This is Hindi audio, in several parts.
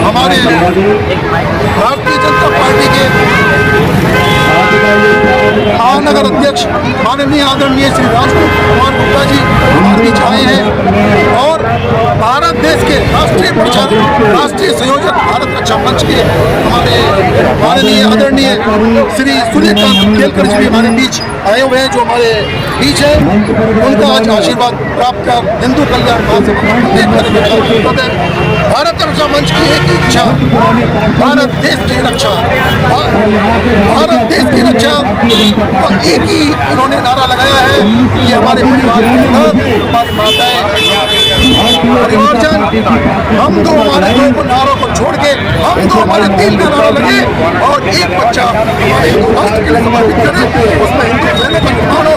हमारे भारतीय जनता पार्टी के महानगर अध्यक्ष माननीय आदरणीय श्री राजकुमार गुप्ता जी हमारे बीच आए हैं और भारत देश के राष्ट्रीय प्रचारक, राष्ट्रीय संयोजक भारत रक्षा मंच के हमारे माननीय आदरणीय श्री सूर्यकांत केलकर जी भी हमारे बीच आए हुए हैं, जो हमारे बीच है। उनका आज आशीर्वाद प्राप्त कर हिंदू कल्याण महासभा भारत रक्षा मंच की एक इच्छा, भारत देश की रक्षा, भारत देश की रक्षा, और एक ही इन्होंने नारा लगाया है कि हमारे परिवार हमारी माताएं, परिवारजन, हम दो हमारे दो को नारों को छोड़ के हम दो हमारे तीन का नारा लगे और एक बच्चा हमारे हिंदू राष्ट्र के लिए समर्पित करें, उसमें हिंदू सेना का निर्माण हो।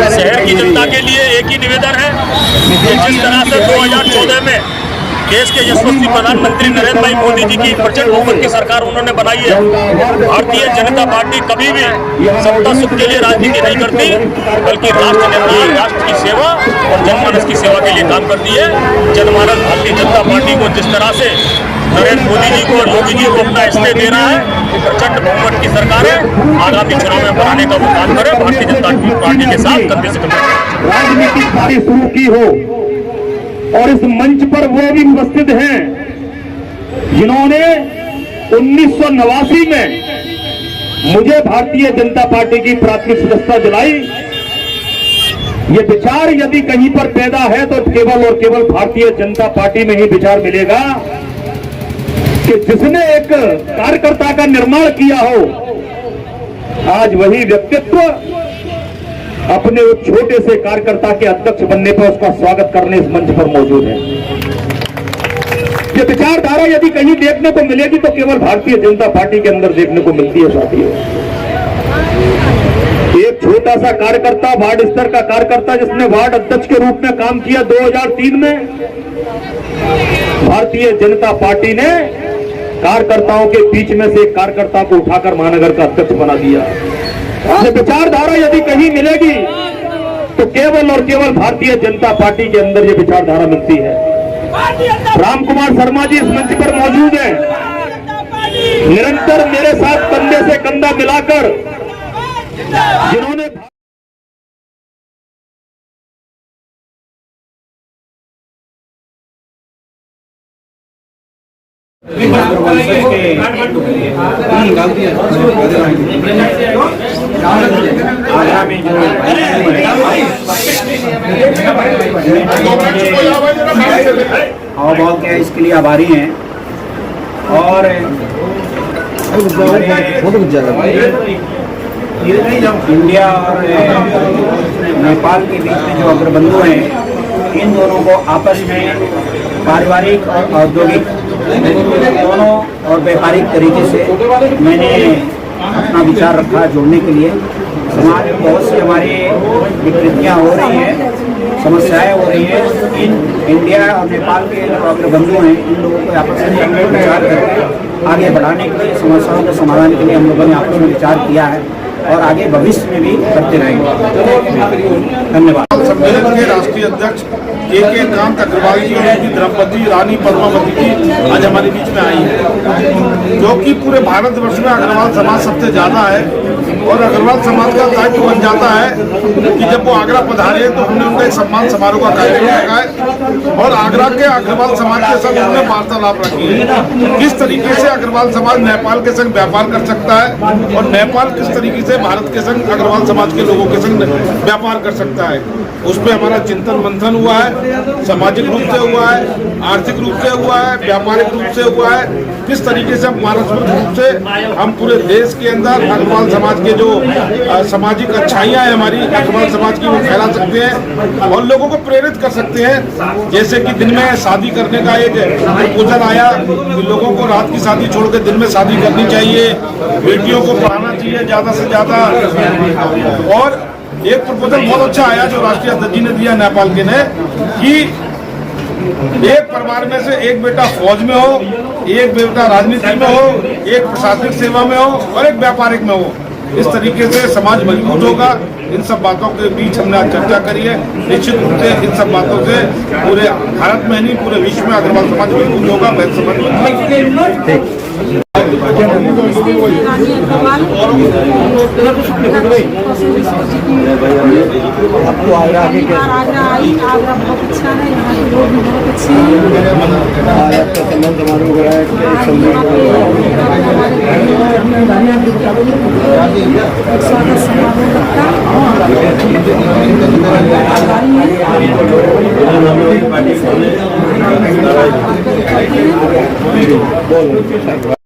शहर की जनता के लिए एक ही निवेदन है कि जिस तरह से 2014 में देश के यशस्वी प्रधानमंत्री नरेंद्र भाई मोदी जी की प्रचंड बहुमत की सरकार उन्होंने बनाई है, भारतीय जनता पार्टी कभी भी सत्ता सुख के लिए राजनीति नहीं करती, बल्कि राष्ट्र निर्माण, राष्ट्र की सेवा और जनमानस की सेवा के लिए काम करती है। जनमानस भारतीय जनता पार्टी को जिस तरह से नरेंद्र मोदी जी को और योगी जी को अपना स्टे दे रहा है, प्रचंड बहुमत की सरकार है, आगामी चुनाव में बनाने का वो काम करे, भारतीय जनता पार्टी के साथ कंधे से कंधे राजनीतिक पार्टी शुरू की हो। और इस मंच पर वो भी उपस्थित हैं जिन्होंने 1989 में मुझे भारतीय जनता पार्टी की प्राथमिक सदस्यता दिलाई। ये विचार यदि कहीं पर पैदा है तो केवल और केवल भारतीय जनता पार्टी में ही विचार मिलेगा कि जिसने एक कार्यकर्ता का निर्माण किया हो, आज वही व्यक्तित्व अपने उस छोटे से कार्यकर्ता के अध्यक्ष बनने पर उसका स्वागत करने इस मंच पर मौजूद है। ये विचारधारा यदि कहीं देखने को मिलेगी तो केवल भारतीय जनता पार्टी के अंदर देखने को मिलती है साथियों। एक छोटा सा कार्यकर्ता, वार्ड स्तर का कार्यकर्ता, जिसने वार्ड अध्यक्ष के रूप में काम किया 2003 में, भारतीय जनता पार्टी ने कार्यकर्ताओं के बीच में से एक कार्यकर्ता को उठाकर महानगर का अध्यक्ष बना दिया। ये विचारधारा यदि कहीं मिलेगी तो केवल और केवल भारतीय जनता पार्टी के अंदर ये विचारधारा मिलती है। राम कुमार शर्मा जी इस मंच पर मौजूद हैं, निरंतर मेरे साथ कंधे से कंधा मिलाकर जिन्होंने बहुत क्या इसके लिए आभारी हैं। और इंडिया और नेपाल के बीच में जो अग्रबंधु हैं, इन दोनों को आपस में पारिवारिक और औद्योगिक दोनों और व्यापारिक तरीके से मैंने अपना विचार रखा जोड़ने के लिए। समाज में बहुत सी हमारी विकृतियाँ हो रही हैं, समस्याएं हो रही हैं। इन इंडिया और नेपाल के जो अग्रबंधु हैं, इन लोगों को आपस में विचार करके आगे बढ़ाने के लिए, समस्याओं के समाधान के लिए हम लोगों ने आपस में विचार किया है और आगे भविष्य में भी करते रहेंगे। धन्यवाद। सम्मेलन के राष्ट्रीय अध्यक्ष के कांत अग्रवाल जी और उनकी धर्मपत्नी रानी पद्मावती जी आज हमारे बीच में आई है, जो कि पूरे भारतवर्ष में अग्रवाल समाज सबसे ज्यादा है। और अग्रवाल समाज का दायित्व बन जाता है कि जब वो आगरा पधारे तो हमने उनका एक सम्मान समारोह का कार्यक्रम रखा है और आगरा के अग्रवाल समाज के संग हमने वार्तालाप रखी है। किस तरीके से अग्रवाल समाज नेपाल के संग व्यापार कर सकता है और नेपाल किस तरीके से भारत के संग अग्रवाल समाज के लोगों के संग व्यापार कर सकता है, उस पर हमारा चिंतन मंथन हुआ है। सामाजिक रूप से हुआ है, आर्थिक रूप से हुआ है, व्यापारिक रूप से हुआ है। किस तरीके से हम पारस्परिक रूप से हम पूरे देश के अंदर अग्रवाल समाज के जो सामाजिक अच्छाइयाँ हैं हमारी अग्रवाल समाज की, वो फैला सकते हैं और लोगों को प्रेरित कर सकते हैं। जैसे कि दिन में शादी करने का एक प्रपोजल आया कि लोगों को रात की शादी छोड़ के दिन में शादी करनी चाहिए, बेटियों को पढ़ाना चाहिए ज़्यादा से ज़्यादा। और एक प्रपोजल बहुत अच्छा आया जो राष्ट्रीय अध्यक्ष जी ने दिया नेपाल के ने, कि एक परिवार में से एक बेटा फौज में हो, एक बेटा राजनीति में हो, एक प्रशासनिक सेवा में हो और एक व्यापारिक में हो। इस तरीके से समाज मजबूत होगा। इन सब बातों के बीच हमने आज चर्चा करी है। निश्चित रूप से इन सब बातों से पूरे भारत में नहीं पूरे विश्व में अग्रवाल समाज मजबूत होगा। मैं समाज रानी अग्रवाल आपको आगरा के आगरा आई। आगरा बहुत अच्छा है, यहाँ के लोग भी बहुत अच्छे हैं। आपका सम्मान समारोह हो रहा है, स्वागत समारोह लगता है।